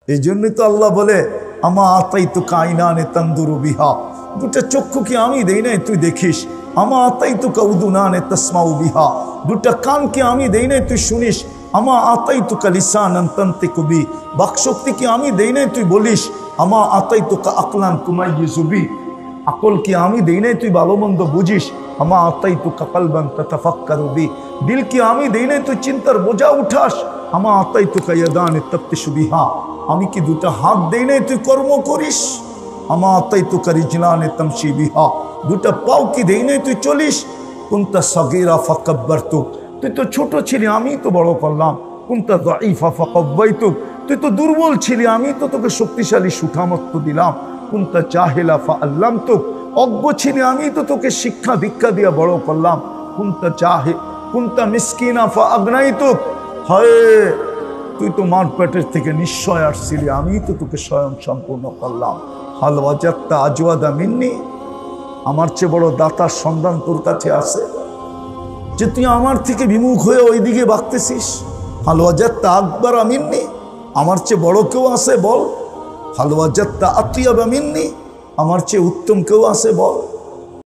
এই জন্যই তো আল্লাহ বলে আমা আতাইতুকা আইনানে তানদুরু বিহা, দুটা চক্ষু কি আমি দেই নাই তুই দেখিস। আমা আতাইতুকা উদুনানে তাসমাউ বিহা, দুটা কান কি আমি দেই নাই তুই শুনিস। আমা আতাইতুকা লিসানান তানতিকু বি, বাকশক্তি কি আমি দেই নাই তুই বলিস। আমা আতাইতুকা আকলান তুমাইয়িজু বি, আকল কি আমি দেই নাই তুই ভালো মন্দ বুঝিস। আমা আতাইতুকা কলবান তাতাফাক্কারু বি, দিল কি আমি দেই নাই তুই চিন্তার বোঝা উঠাস। আমা আতাইতুকা ইয়াদানে তাফতিশু বিহা, আমি কি দুটা হাত দেই নাই তুই কর্ম করিস। আমা আতাইতুকা রিজলানে তামশি বিহা, দুটা পাও কি দেই নাই তুই চলিস। কুনতা সাগীরা ফাকাব্বারতুক, তুই তো ছোট ছিলি আমি তো বড় করলাম। কুনতা দাঈফা ফাকাওয়াইতুক, তুই তো দুর্বল ছিলি আমি তো তোকে শক্তিশালী সুঠামত্ব দিলাম। কুনতা জাহিলা ফাআল্লামতুক, অজ্ঞ ছিলি আমি তো তোকে শিক্ষা দীক্ষা দিয়ে বড় করলাম। কুনতা মিসকিনা ফাআগনাইতুক, হায় তুই তো মার পেটের থেকে নিশ্চয় আসছিলি আমি তো তোকে স্বয়ং সম্পূর্ণ করলাম। হাল ওয়াজাদতা আজওয়াদা মিন্নি, আমার চেয়ে বড় দাতার সন্ধান তোর কাছে আছে যে তুই আমার থেকে বিমুখ হয়ে ওইদিকে বাঁকতেছিস। হাল ওয়াজাদতা আকবারা মিন্নি, আমার চেয়ে বড় কেউ আছে বল। হাল ওয়াজাদতা আতিয়াবা মিন্নি, আমার চেয়ে উত্তম কেউ আছে বল।